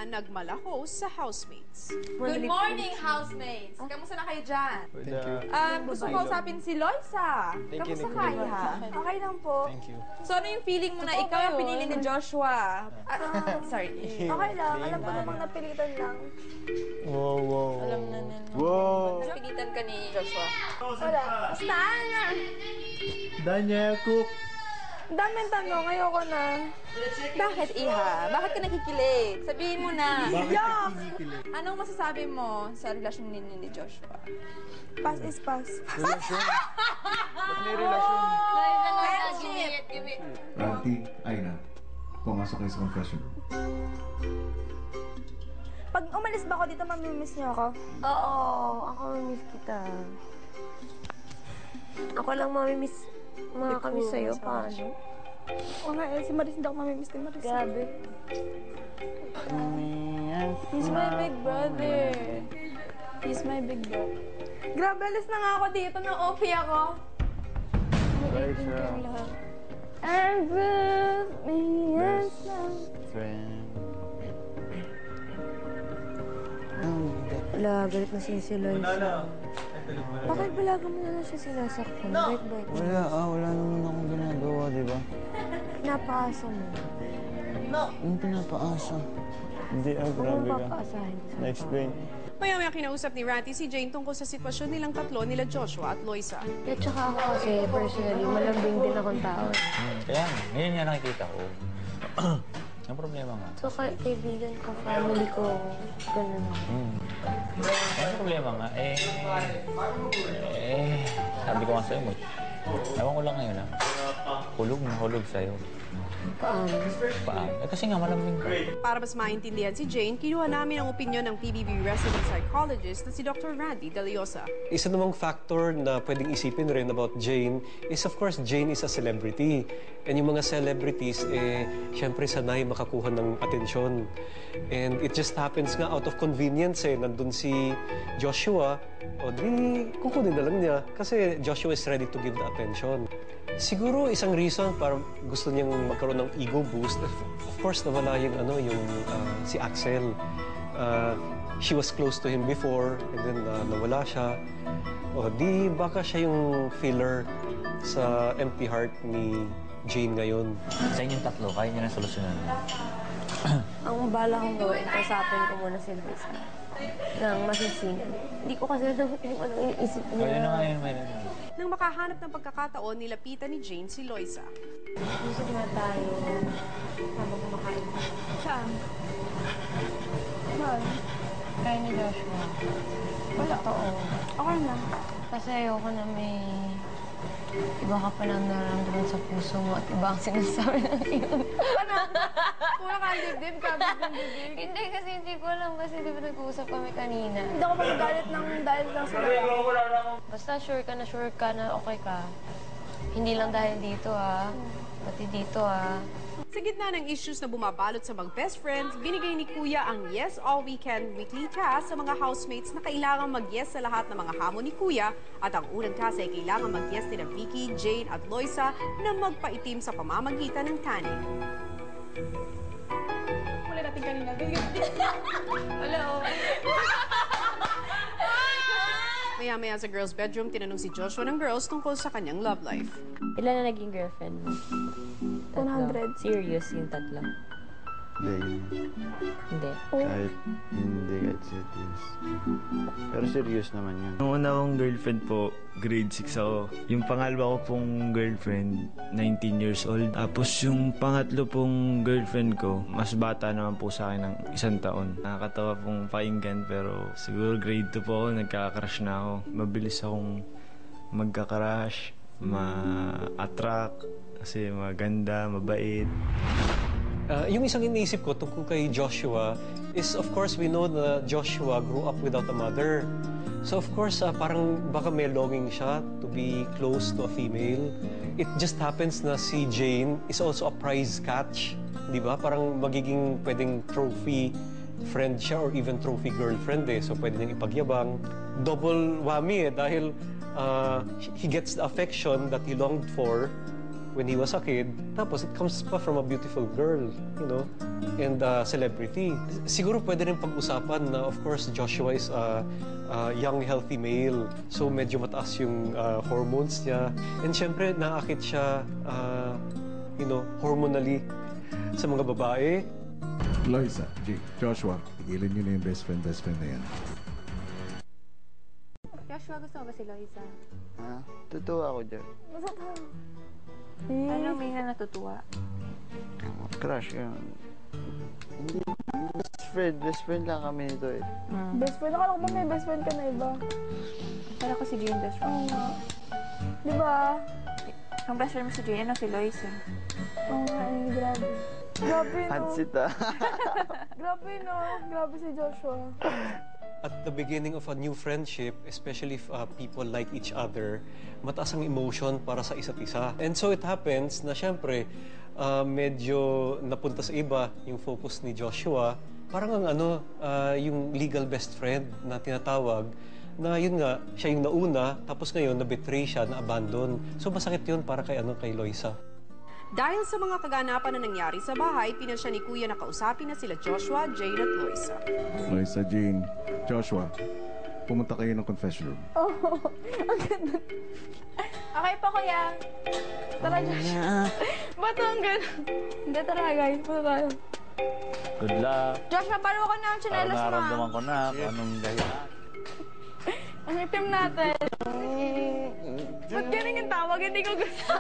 naman nagmalahos sa housemates. Good morning, housemates! Kamusta na kayo dyan? Gusto ko kausapin si Loisa. Kamusta kayo, ha? Okay lang po. Thank you. So, ano yung feeling mo na ikaw ang pinili ni Joshua? Sorry. Okay lang. Alam ko namang napilitan lang. Wow, wow. Alam na nila. Wow! Napilitan ka ni Joshua. Wala. Basta na. Daniel Cook. Daming tanong. Ayoko na. Bakit, Iha? Bakit ka nakikilig? Sabihin mo na. Anong masasabi mo sa relasyon ninyo ni Joshua? Pass is pass. Relasyon? Ba't may relasyon? Ranti, Aina, pumasok kayo sa confession room. Pag umalis ba ako dito, mamimiss niyo ako? Oo, ako mamimiss kita. Ako lang mamimiss mga kami sa'yo. Paano? Oo nga eh, si Maris, hindi ako mamimiss ni Maris. Grabe. He's my big brother. He's my big brother. Grabe, alis na nga ako dito. Na-OP ako. And with me as long. Wala, galit na siya si Loisa. Bakit balaga mo na siya sinasaktan? Bait-bait mo. Wala naman akong ginagawa, di ba? Pinapaasa mo. Yung pinapaasa. Hindi, grabe Huwag ka. mong papaasahin. Na-explain. Maya-maya kinausap ni Ranty si Jane tungkol sa sitwasyon nilang tatlo nila Joshua at Loisa. At saka ako kasi, personally, malambing din akong tao. Kaya ngayon nga nakikita ko. Ang problema nga. So, kaibigan ko, family ko, gano'n ako. Ang problema nga, sabi ko nga sa'yo mo. Ewan ko lang ngayon, ha? Hulog na hulog sa'yo. Paano? Kasi nga malambing ka. Para mas maintindihan si Jane, kinuha namin ang opinyon ng PBB resident psychologist na si Dr. Randy De Leosa. Isa namang factor na pwedeng isipin rin about Jane is, of course, Jane is a celebrity. And yung mga celebrities, syempre sanay makakuha ng atensyon. And it just happens nga out of convenience, nandun si Joshua, o di kukunin na lang niya kasi Joshua is ready to give the attention. Siguro isang reason para gusto niyang magkaroon ng ego boost, of course, nawala yung, si Axel. She was close to him before, and then nawala siya. O di baka siya yung filler sa empty heart ni Jane ngayon. Sa inyong tatlo, kaya niyo na solusyonan. Ang bala kong gawin, kausapin ko muna si Loisa ng masisingan. Hindi ko kasi alam kung ano iisip niya. Kaya na nga yun, mayroon. Nang makahanap ng pagkakataon, nilapitan ni Jane si Loisa. Gusto na tayo habang kumakain. Saan? Saan? Kaya ni Joshua. Wala. Totoo. Okay na. Kasi ayoko na may iba ka palang nararamdaman sa puso mo at iba ang sinasabi ng iyong. Pura ka dibdib, kabig ng bibig. Hindi, kasi hindi ko alam kasi di ba nag-uusap kami kanina. Hindi ako magagalit ng dahil lang sa Basta sure ka na okay ka. Hindi lang dahil dito pati dito Sa gitna ng issues na bumabalot sa mga best friends, binigay ni Kuya ang Yes All Weekend weekly task sa mga housemates na kailangang mag-yes sa lahat ng mga hamon ni Kuya at ang unang task ay kailangang mag-yes nila Vicky, Jane at Loisa na magpaitim sa pamamagitan ng tanning. Wala natin kanina. Wala Maya-maya sa girls' bedroom, tinanong si Joshua ng girls tungkol sa kanyang love life. Ilan na naging girlfriend mo? 100. Serious yung tatlo? Hindi. Kahit serious. Pero serious naman yun. Nung una kong girlfriend po, grade 6 ako. Yung pangalawa ko pong girlfriend, 19 years old. Tapos yung pangatlo pong girlfriend ko, mas bata naman po sa akin ng 1 taon. Nakakatawa pong pakinggan pero siguro grade 2 po ako, nagkaka-crush na ako. Mabilis akong magkaka-crush, ma-attract, kasi maganda, mabait. Yung isang iniisip ko tungkol kay Joshua is, of course, we know na Joshua grew up without a mother. So, of course, parang baka may longing siya to be close to a female. It just happens na si Jane is also a prize catch. Di ba? Parang magiging pwedeng trophy friend siya or even trophy girlfriend So, pwede niyang ipagyabang. Double whammy dahil he gets the affection that he longed for when he was a kid. Tapos it comes pa from a beautiful girl, you know, and celebrity. Siguro pwede rin pag-usapan na, of course, Joshua is a young, healthy male. So medyo mataas yung hormones niya. And syempre, naakit siya, you know, hormonally sa mga babae. Loisa, Jake, Joshua, tigilan nyo na yung best friend na yan. Joshua, gusto mo ba si Loisa? Totoo ako dyan. Ano may na natutuwa? Crush yun. Hindi, best friend lang kami nito eh. Best friend? Akala ko ba may best friend ka na iba? Para ko si Jane best friend. Di ba? Ang best friend mo si Jane, ano si Loisa? Oo nga, grabe. Grabe, no? Hansit ah. Grabe, no? Grabe si Joshua. At the beginning of a new friendship, especially if people like each other, mataas ang emotion para sa isa't isa. And so it happens na syempre, medyo napunta sa iba yung focus ni Joshua. Parang ang yung legal best friend na tinatawag, na yun nga, siya yung nauna, tapos ngayon na-betray siya, na-abandon. So masakit yun para kay Loisa. Dahil sa mga kaganapan na nangyari sa bahay, pinansya ni Kuya na kausapin na sila Joshua, Jane at Loisa. Loisa, Jane, Joshua, pumunta kayo ng confession room. Oh, ang ganda. Okay pa, Kuya. Tara, Joshua. Ba't ang ganda? Hindi, tara guys. Punta tayo. Good luck. Joshua, paro ko na ang tsinelas mo. Naramdaman ko na kung anong dahilan. Ang itim natin. Ba't ganun yung tawag? Hindi ko gusto.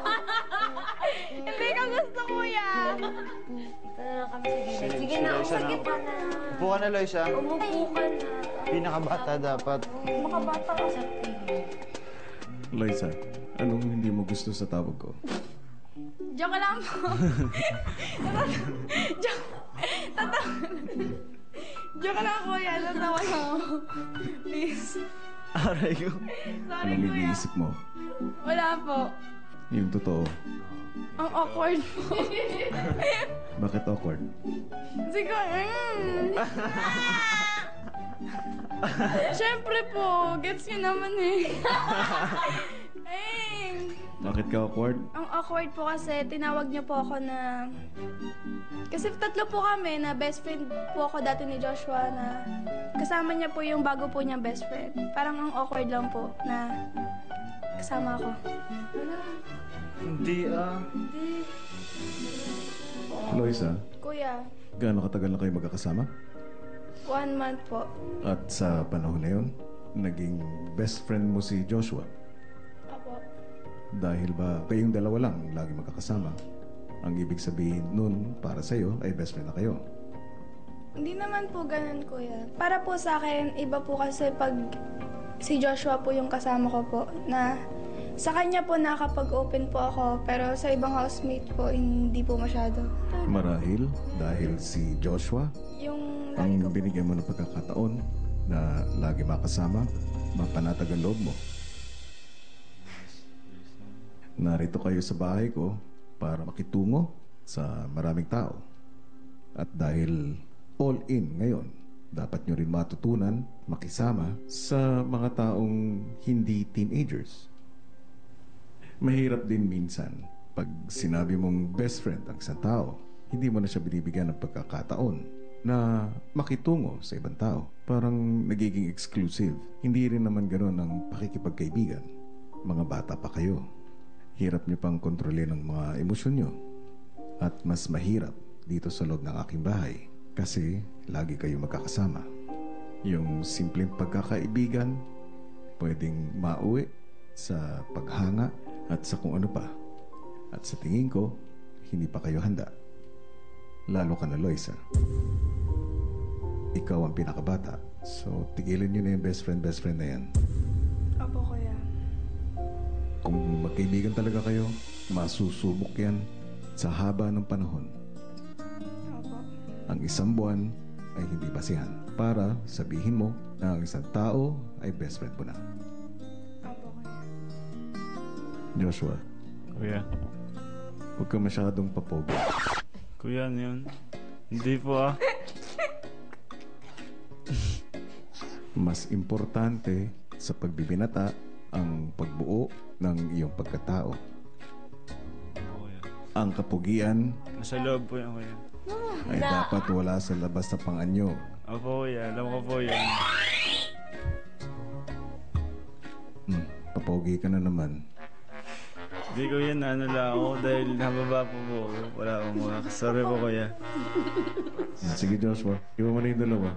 Hindi ko gusto, Kuya. Ito na lang kami sa gilid. Sige na, Loisa, sige pa na. Upo ka na, Loisa. Umupo ka na. Pinakabata dapat. Makabata ka. Loisa, anong hindi mo gusto sa tawag ko? Joke lang po. Joke lang, Kuya. Tatawa lang ako. Please. Aray ko. Sorry, Anong Kuya. iniisip mo? Wala po. Yung totoo. Ang awkward po. Bakit awkward? Siguro, Siyempre po, gets nyo naman eh. Bakit ka awkward? Ang awkward po kasi tinawag niyo po ako na... Kasi tatlo po kami na best friend po ako dati ni Joshua na kasama niya po yung bago po niyang best friend. Parang ang awkward lang po na kasama ako. Hindi Loisa, Kuya, gaano katagal na kayo magkakasama? 1 month po. At sa panahon na yun, naging best friend mo si Joshua. Apo. Dahil ba kayong dalawa lang lagi magkakasama? Ang ibig sabihin nun para sa'yo ay best friend na kayo. Hindi naman po ganun, Kuya. Para po sa akin, iba po kasi pag si Joshua po yung kasama ko po na sa kanya po nakapag-open po ako pero sa ibang housemate po hindi po masyado. Marahil dahil si Joshua Yung ang binigyan mo ng pagkakataon na lagi makasama, mapanatag ang loob mo. Narito kayo sa bahay ko para makitungo sa maraming tao. At dahil all in ngayon, dapat nyo rin matutunan makisama sa mga taong hindi teenagers. Mahirap din minsan pag sinabi mong best friend ang isang tao, hindi mo na siya binibigyan ng pagkakataon na makitungo sa ibang tao. Parang nagiging exclusive. Hindi rin naman gano'n ang pakikipagkaibigan. Mga bata pa kayo. Hirap niyo pang kontrolin ang mga emosyon niyo. At mas mahirap dito sa loob ng aking bahay kasi lagi kayo magkakasama. Yung simpleng pagkakaibigan pwedeng mauwi sa paghanga at sa kung ano pa. At sa tingin ko, hindi pa kayo handa. Lalo ka na, Loisa. Ikaw ang pinakabata. So, tigilin nyo na yung best friend na yan. Opo, Kuya. Kung magkaibigan talaga kayo, masusubok yan sa haba ng panahon. Opo. Ang isang buwan ay hindi basihan para sabihin mo na ang isang tao ay best friend mo na. Opo, Kuya. Joshua, Kuya. huwag ka masyadong papogi. Kuya, ano yun? Hindi po Mas importante sa pagbibinata ang pagbuo ng iyong pagkatao. Kuya. Ang kapugian Nasa loob po yan, kuya. ay dapat wala sa labas na panganyo. Opo, kuya. Alam ko po yan. Papogi ka na naman. Hindi, kuya, naano lang ako dahil nababa po po ako. Wala akong makakasorry po, kuya. Sige, Joshua. Iwan mo na yung dalawa.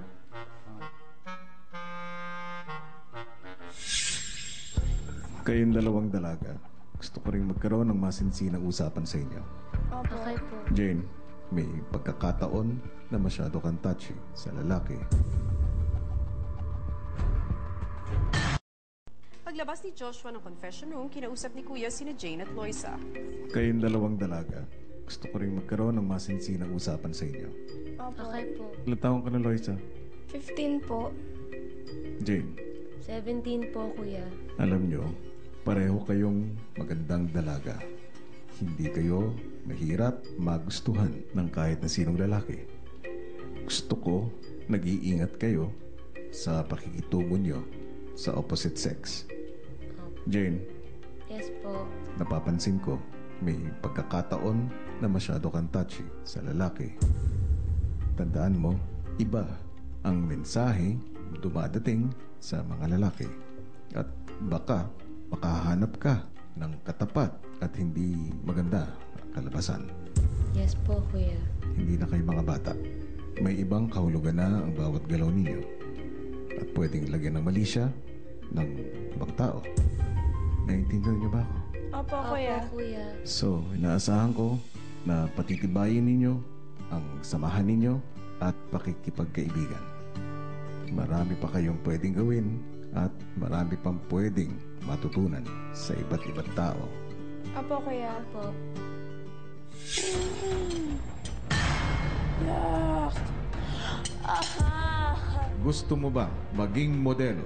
Kayong dalawang dalaga, gusto ko rin magkaroon ng masinsinang usapan sa inyo. Okay po. Jane, may pagkakataon na masyado kang touchy sa lalaki. Paglabas ni Joshua ng confession room, kinausap ni Kuya sina Jane at Loisa. Kayong dalawang dalaga, gusto ko rin magkaroon ng masinsinang usapan sa inyo. Okay po. Ilang taon ka na, Loisa? 15 po. Jane, 17 po, kuya. alam nyo, pareho kayong magandang dalaga. Hindi kayo mahirap magustuhan ng kahit na sinong lalaki. Gusto ko nag-iingat kayo sa pakikitungo nyo sa opposite sex. Jane, Yes po. napapansin ko may pagkakataon na masyado kang touchy sa lalaki. Tandaan mo, iba ang mensahe dumadating sa mga lalaki. At baka makahanap ka ng katapat at hindi maganda ang kalabasan. Yes po, kuya. Hindi na kayo mga bata. May ibang kahulugan na ang bawat galaw ninyo. At pwedeng lagyan ng mali siya ng ibang tao. Naiintindihan niyo ba ako? Opo, Opo, kuya. kuya. So, inaasahan ko na patitibayin ninyo ang samahan ninyo at pakikipagkaibigan. Marami pa kayong pwedeng gawin at marami pang pwedeng matutunan sa iba't ibang tao. Opo, kuya. Opo. Gusto mo ba maging modelo